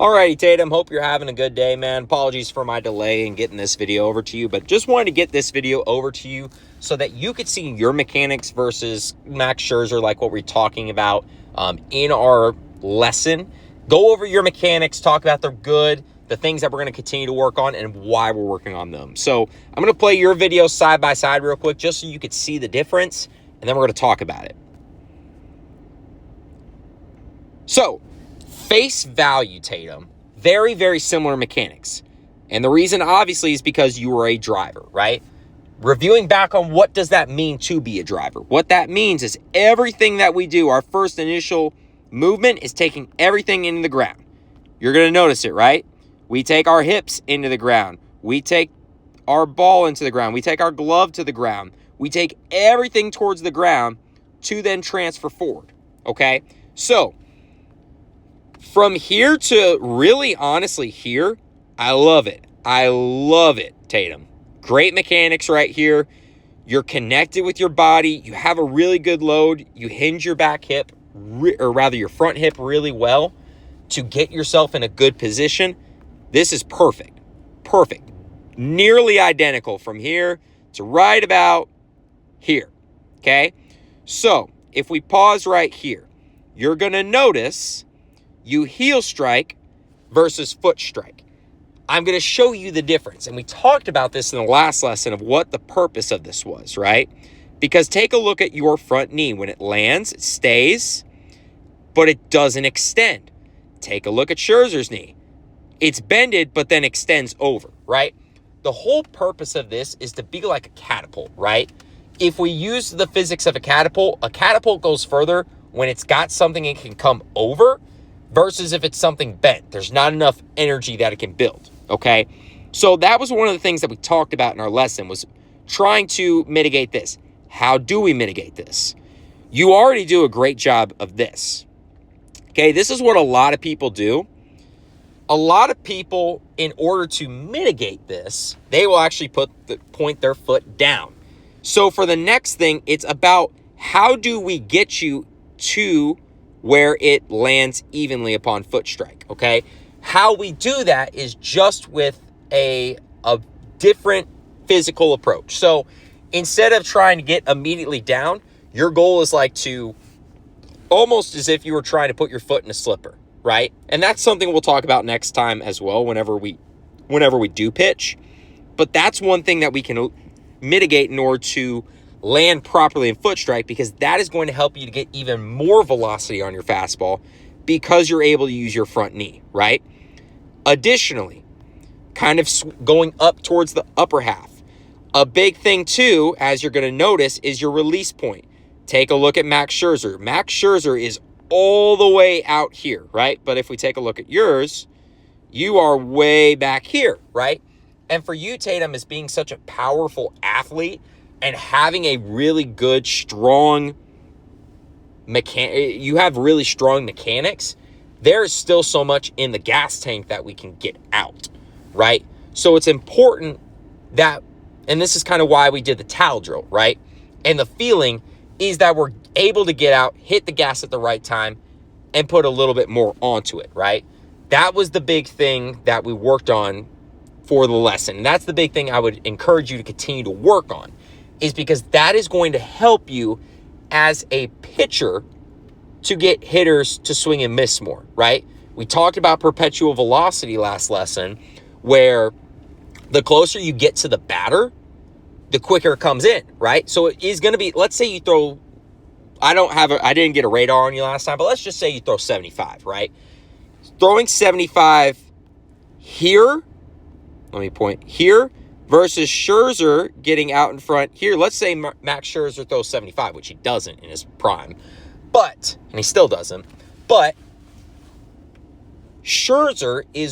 Alrighty, Tatum, hope you're having a good day, man. Apologies for my delay in getting this video over to you, but just wanted to get this video over to you so that you could see your mechanics versus Max Scherzer, like what we're talking about in our lesson. Go over your mechanics, talk about the good, the things that we're going to continue to work on, and why we're working on them. So I'm going to play your video side by side real quick just so you could see the difference, and then we're going to talk about it. So, face value, Tatum, very, very similar mechanics. And the reason, obviously, is because you were a driver, right? Reviewing back on what does that mean to be a driver. What that means is everything that we do, our first initial movement is taking everything into the ground. You're going to notice it, right? We take our hips into the ground. We take our ball into the ground. We take our glove to the ground. We take everything towards the ground to then transfer forward, okay? So, from here to really honestly here, I love it. I love it, Tatum. Great mechanics right here. You're connected with your body. You have a really good load. You hinge your back hip, or rather your front hip really well to get yourself in a good position. This is perfect. Perfect. Nearly identical from here to right about here, okay? So if we pause right here, you're going to notice you heel strike versus foot strike. I'm going to show you the difference. And we talked about this in the last lesson of what the purpose of this was, right? Because take a look at your front knee. When it lands, it stays, but it doesn't extend. Take a look at Scherzer's knee. It's bended, but then extends over, right? The whole purpose of this is to be like a catapult, right? If we use the physics of a catapult goes further when it's got something it can come over versus if it's something bent. There's not enough energy that it can build, okay? So that was one of the things that we talked about in our lesson was trying to mitigate this. How do we mitigate this? You already do a great job of this, okay? This is what a lot of people do. A lot of people, in order to mitigate this, they will actually point their foot down. So for the next thing, it's about how do we get you to where it lands evenly upon foot strike, okay? How we do that is just with a different physical approach. So instead of trying to get immediately down, your goal is like to almost as if you were trying to put your foot in a slipper, right? And that's something we'll talk about next time as well whenever we do pitch. But that's one thing that we can mitigate in order to land properly in foot strike, because that is going to help you to get even more velocity on your fastball because you're able to use your front knee, right? Additionally, kind of going up towards the upper half. A big thing too, as you're going to notice, is your release point. Take a look at Max Scherzer. Max Scherzer is all the way out here, right? But if we take a look at yours, you are way back here, right? And for you, Tatum, as being such a powerful athlete and having a really good, strong you have really strong mechanics, there is still so much in the gas tank that we can get out, right? So it's important that, and this is kind of why we did the towel drill, right? And the feeling is that we're able to get out, hit the gas at the right time, and put a little bit more onto it, right? That was the big thing that we worked on for the lesson. And that's the big thing I would encourage you to continue to work on, is because that is going to help you as a pitcher to get hitters to swing and miss more, right? We talked about perpetual velocity last lesson, where the closer you get to the batter, the quicker it comes in, right? So it is going to be, let's say you throw, I didn't get a radar on you last time, but let's just say you throw 75, right? Throwing 75 here, let me point here, versus Scherzer getting out in front here. Let's say Max Scherzer throws 75, which he doesn't in his prime, and he still doesn't, but Scherzer's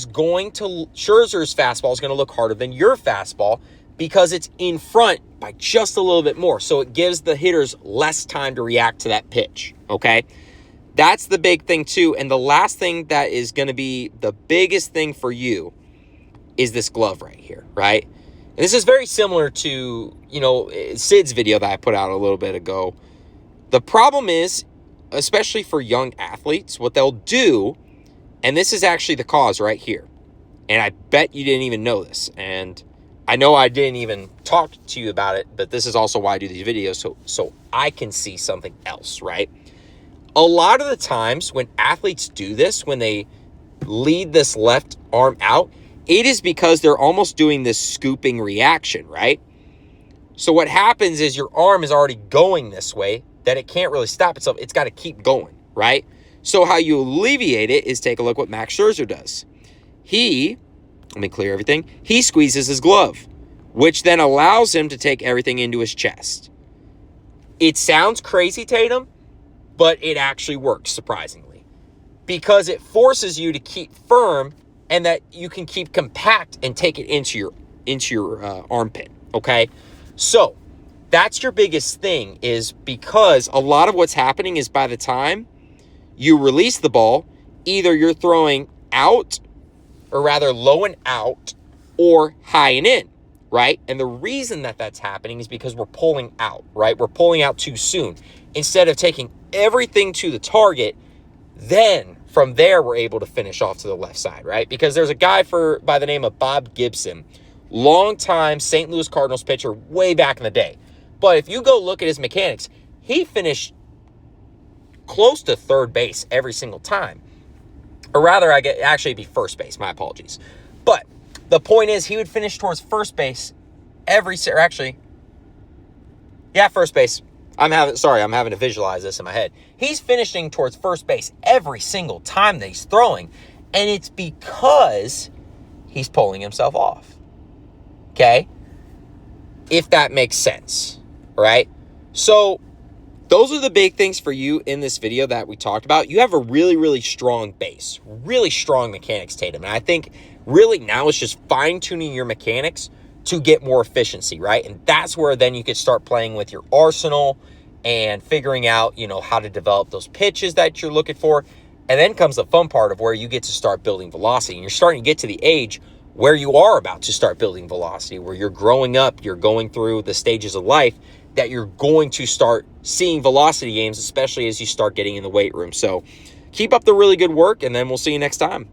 fastball is going to look harder than your fastball because it's in front by just a little bit more. So it gives the hitters less time to react to that pitch, okay? That's the big thing too. And the last thing that is going to be the biggest thing for you is this glove right here, right? And this is very similar to, Sid's video that I put out a little bit ago. The problem is, especially for young athletes, what they'll do And this is actually the cause right here. And I bet you didn't even know this. And I know I didn't even talk to you about it, but this is also why I do these videos, so I can see something else, right? A lot of the times when athletes do this, when they lead this left arm out, it is because they're almost doing this scooping reaction, right? So what happens is your arm is already going this way that it can't really stop itself. It's got to keep going, right? So how you alleviate it is take a look what Max Scherzer does. Let me clear everything. He squeezes his glove, which then allows him to take everything into his chest. It sounds crazy, Tatum, but it actually works, surprisingly, because it forces you to keep firm and that you can keep compact and take it into your armpit, okay? So that's your biggest thing, is because a lot of what's happening is by the time you release the ball, either you're throwing out, or rather low and out, or high and in, right? And the reason that that's happening is because we're pulling out, right? We're pulling out too soon. Instead of taking everything to the target, then from there we're able to finish off to the left side, right? Because there's a guy by the name of Bob Gibson, longtime St. Louis Cardinals pitcher way back in the day. But if you go look at his mechanics, he finished close to third base every single time. Or rather, it'd be first base. My apologies. But the point is, he would finish towards first base first base. I'm having to visualize this in my head. He's finishing towards first base every single time that he's throwing. And it's because he's pulling himself off. Okay? If that makes sense. Right? So those are the big things for you in this video that we talked about. You have a really, really strong base, really strong mechanics, Tatum. And I think really now it's just fine-tuning your mechanics to get more efficiency, right? And that's where then you could start playing with your arsenal and figuring out, how to develop those pitches that you're looking for. And then comes the fun part of where you get to start building velocity. And you're starting to get to the age where you are about to start building velocity, where you're growing up, you're going through the stages of life that you're going to start seeing velocity gains, especially as you start getting in the weight room. So keep up the really good work, and then we'll see you next time.